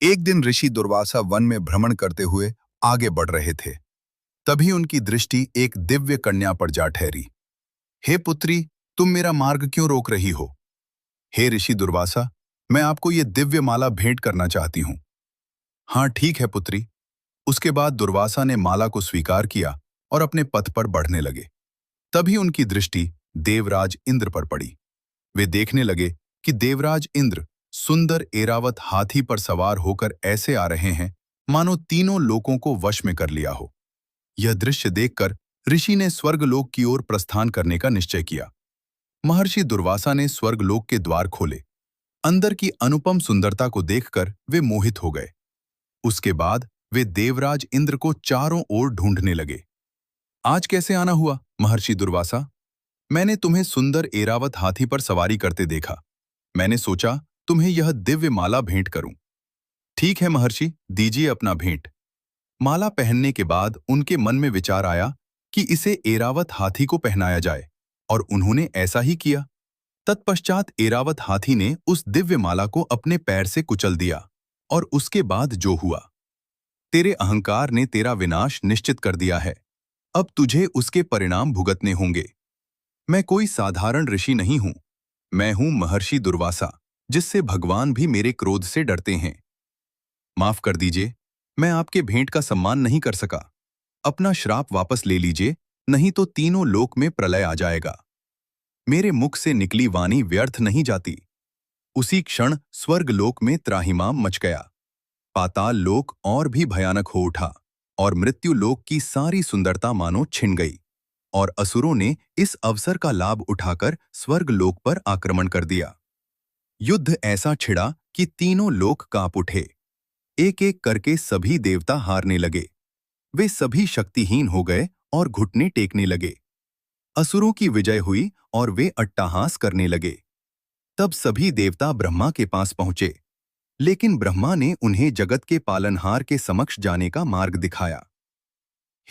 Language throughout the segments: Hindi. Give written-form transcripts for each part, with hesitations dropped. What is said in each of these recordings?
एक दिन ऋषि दुर्वासा वन में भ्रमण करते हुए आगे बढ़ रहे थे। तभी उनकी दृष्टि एक दिव्य कन्या पर जा ठहरी। हे पुत्री, तुम मेरा मार्ग क्यों रोक रही हो? हे ऋषि दुर्वासा, मैं आपको ये दिव्य माला भेंट करना चाहती हूँ। हाँ ठीक है पुत्री। उसके बाद दुर्वासा ने माला को स्वीकार किया और अपने पथ पर बढ़ने लगे। तभी उनकी दृष्टि देवराज इंद्र पर पड़ी। वे देखने लगे कि देवराज इंद्र सुंदर एरावत हाथी पर सवार होकर ऐसे आ रहे हैं मानो तीनों लोकों को वश में कर लिया हो। यह दृश्य देखकर ऋषि ने स्वर्गलोक की ओर प्रस्थान करने का निश्चय किया। महर्षि दुर्वासा ने स्वर्गलोक के द्वार खोले। अंदर की अनुपम सुंदरता को देखकर वे मोहित हो गए। उसके बाद वे देवराज इंद्र को चारों ओर ढूंढने लगे। आज कैसे आना हुआ महर्षि दुर्वासा? मैंने तुम्हें सुंदर एरावत हाथी पर सवारी करते देखा। मैंने सोचा तुम्हें यह दिव्य माला भेंट करूं। ठीक है महर्षि, दीजिए अपना भेंट। माला पहनने के बाद उनके मन में विचार आया कि इसे एरावत हाथी को पहनाया जाए, और उन्होंने ऐसा ही किया। तत्पश्चात एरावत हाथी ने उस दिव्य माला को अपने पैर से कुचल दिया, और उसके बाद जो हुआ, तेरे अहंकार ने तेरा विनाश निश्चित कर दिया है। अब तुझे उसके परिणाम भुगतने होंगे। मैं कोई साधारण ऋषि नहीं हूं। मैं हूं महर्षि दुर्वासा, जिससे भगवान भी मेरे क्रोध से डरते हैं। माफ कर दीजिए, मैं आपके भेंट का सम्मान नहीं कर सका। अपना श्राप वापस ले लीजिए, नहीं तो तीनों लोक में प्रलय आ जाएगा। मेरे मुख से निकली वाणी व्यर्थ नहीं जाती। उसी क्षण स्वर्ग लोक में त्राहिमाम मच गया। पाताल लोक और भी भयानक हो उठा, और मृत्यु लोक की सारी सुंदरता मानो छिन गई, और असुरों ने इस अवसर का लाभ उठाकर स्वर्ग लोक पर आक्रमण कर दिया। युद्ध ऐसा छिड़ा कि तीनों लोक कांप उठे। एक एक करके सभी देवता हारने लगे। वे सभी शक्तिहीन हो गए और घुटने टेकने लगे। असुरों की विजय हुई और वे अट्टहास करने लगे। तब सभी देवता ब्रह्मा के पास पहुंचे, लेकिन ब्रह्मा ने उन्हें जगत के पालनहार के समक्ष जाने का मार्ग दिखाया।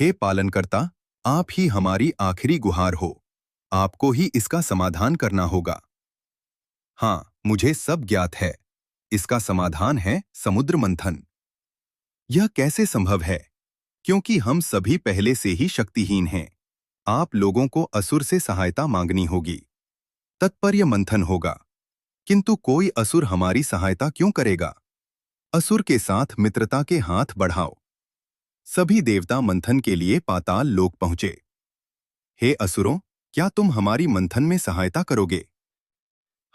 हे पालनकर्ता, आप ही हमारी आखिरी गुहार हो। आपको ही इसका समाधान करना होगा। हाँ, मुझे सब ज्ञात है। इसका समाधान है समुद्र मंथन। यह कैसे संभव है? क्योंकि हम सभी पहले से ही शक्तिहीन हैं। आप लोगों को असुर से सहायता मांगनी होगी। तत्पर मंथन होगा। किंतु कोई असुर हमारी सहायता क्यों करेगा? असुर के साथ मित्रता के हाथ बढ़ाओ। सभी देवता मंथन के लिए पाताल लोक पहुंचे। हे असुरों, क्या तुम हमारी मंथन में सहायता करोगे?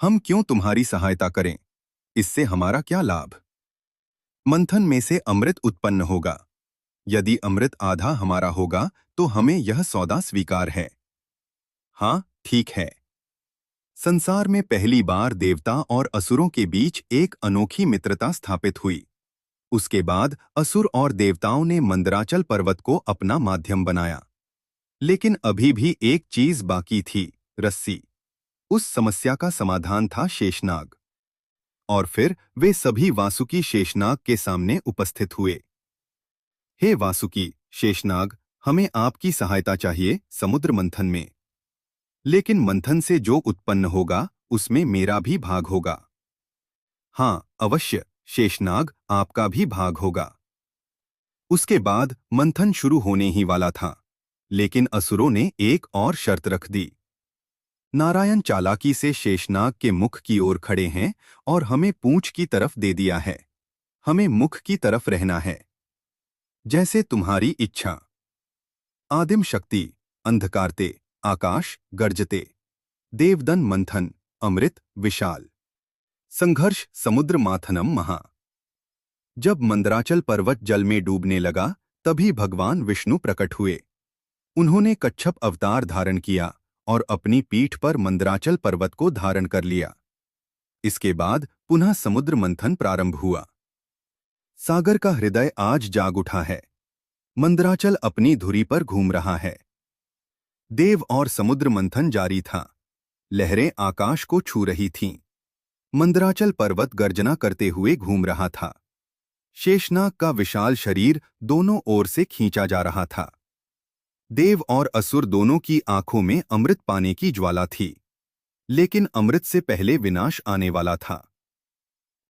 हम क्यों तुम्हारी सहायता करें? इससे हमारा क्या लाभ? मंथन में से अमृत उत्पन्न होगा। यदि अमृत आधा हमारा होगा तो हमें यह सौदा स्वीकार है। हाँ, ठीक है। संसार में पहली बार देवता और असुरों के बीच एक अनोखी मित्रता स्थापित हुई। उसके बाद असुर और देवताओं ने मंदराचल पर्वत को अपना माध्यम बनाया। लेकिन अभी भी एक चीज बाकी थी, रस्सी। उस समस्या का समाधान था शेषनाग। और फिर वे सभी वासुकी शेषनाग के सामने उपस्थित हुए। हे वासुकी, शेषनाग, हमें आपकी सहायता चाहिए समुद्र मंथन में। लेकिन मंथन से जो उत्पन्न होगा उसमें मेरा भी भाग होगा। हाँ, अवश्य शेषनाग, आपका भी भाग होगा। उसके बाद मंथन शुरू होने ही वाला था, लेकिन असुरों ने एक और शर्त रख दी। नारायण चालाकी से शेषनाग के मुख की ओर खड़े हैं और हमें पूंछ की तरफ दे दिया है। हमें मुख की तरफ रहना है। जैसे तुम्हारी इच्छा। आदिम शक्ति, अंधकारते, आकाश गर्जते, देवदन मंथन, अमृत विशाल, संघर्ष समुद्र माथनम महा। जब मंदराचल पर्वत जल में डूबने लगा, तभी भगवान विष्णु प्रकट हुए। उन्होंने कच्छप अवतार धारण किया और अपनी पीठ पर मंदराचल पर्वत को धारण कर लिया। इसके बाद पुनः समुद्र मंथन प्रारंभ हुआ। सागर का हृदय आज जाग उठा है। मंदराचल अपनी धुरी पर घूम रहा है। देव और समुद्र मंथन जारी था। लहरें आकाश को छू रही थीं। मंदराचल पर्वत गर्जना करते हुए घूम रहा था। शेषनाग का विशाल शरीर दोनों ओर से खींचा जा रहा था। देव और असुर दोनों की आंखों में अमृत पाने की ज्वाला थी, लेकिन अमृत से पहले विनाश आने वाला था।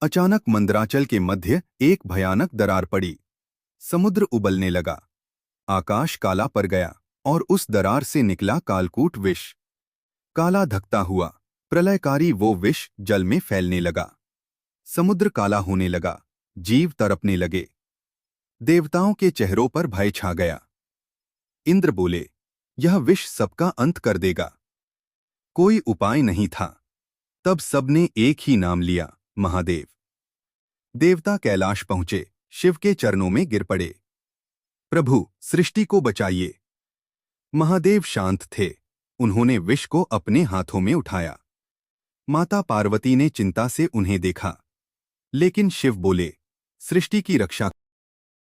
अचानक मंदराचल के मध्य एक भयानक दरार पड़ी। समुद्र उबलने लगा, आकाश काला पड़ गया और उस दरार से निकला कालकूट विष। काला धकता हुआ प्रलयकारी वो विष जल में फैलने लगा। समुद्र काला होने लगा, जीव तड़पने लगे। देवताओं के चेहरों पर भय छा गया। इंद्र बोले, यह विष सबका अंत कर देगा। कोई उपाय नहीं था। तब सबने एक ही नाम लिया, महादेव। देवता कैलाश पहुंचे, शिव के चरणों में गिर पड़े। प्रभु, सृष्टि को बचाइए। महादेव शांत थे। उन्होंने विष को अपने हाथों में उठाया। माता पार्वती ने चिंता से उन्हें देखा, लेकिन शिव बोले, सृष्टि की रक्षा